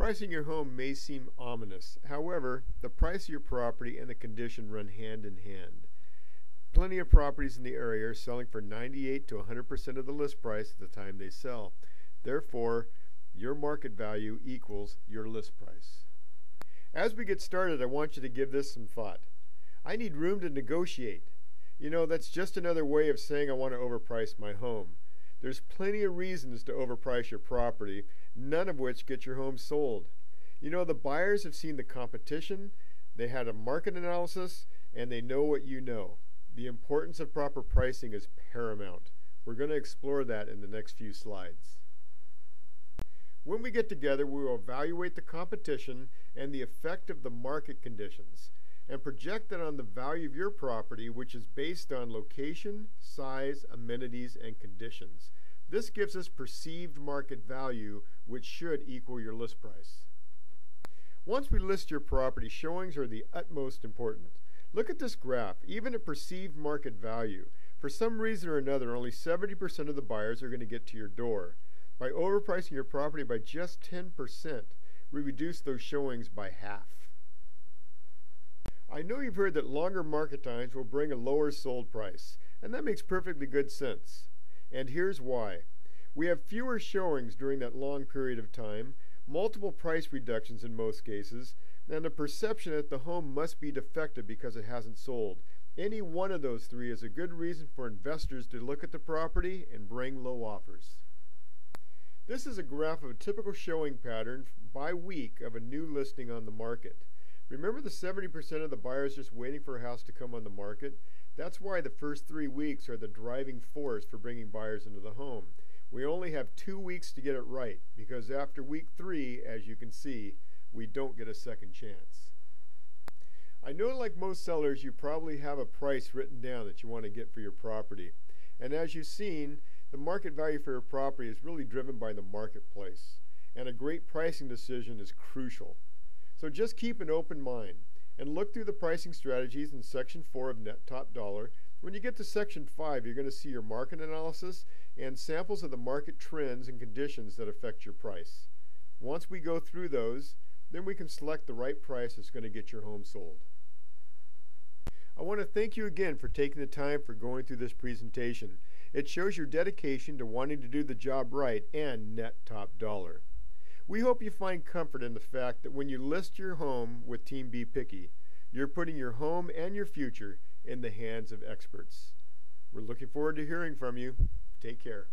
Pricing your home may seem ominous. However, the price of your property and the condition run hand in hand. Plenty of properties in the area are selling for 98 to 100% of the list price at the time they sell. Therefore, your market value equals your list price. As we get started, I want you to give this some thought. I need room to negotiate. You know, that's just another way of saying I want to overprice my home. There's plenty of reasons to overprice your property, none of which get your home sold. You know, the buyers have seen the competition, they had a market analysis, and they know what you know. The importance of proper pricing is paramount. We're going to explore that in the next few slides. When we get together, we will evaluate the competition and the effect of the market conditions, and project that on the value of your property, which is based on location, size, amenities, and conditions. This gives us perceived market value, which should equal your list price. Once we list your property, showings are the utmost important. Look at this graph. Even at perceived market value, for some reason or another, only 70% of the buyers are going to get to your door. By overpricing your property by just 10%, we reduce those showings by half. I know you've heard that longer market times will bring a lower sold price, and that makes perfectly good sense. And here's why. We have fewer showings during that long period of time, multiple price reductions in most cases, and a perception that the home must be defective because it hasn't sold. Any one of those three is a good reason for investors to look at the property and bring low offers. This is a graph of a typical showing pattern by week of a new listing on the market. Remember the 70% of the buyers just waiting for a house to come on the market? That's why the first 3 weeks are the driving force for bringing buyers into the home. We only have 2 weeks to get it right, because after week 3, as you can see, we don't get a second chance. I know, like most sellers, you probably have a price written down that you want to get for your property. And as you've seen, the market value for your property is really driven by the marketplace, and a great pricing decision is crucial. So just keep an open mind and look through the pricing strategies in Section 4 of Net Top Dollar. When you get to Section 5, you're going to see your market analysis and samples of the market trends and conditions that affect your price. Once we go through those, then we can select the right price that's going to get your home sold. I want to thank you again for taking the time for going through this presentation. It shows your dedication to wanting to do the job right and net top dollar. We hope you find comfort in the fact that when you list your home with teamBePicky, you're putting your home and your future in the hands of experts. We're looking forward to hearing from you. Take care.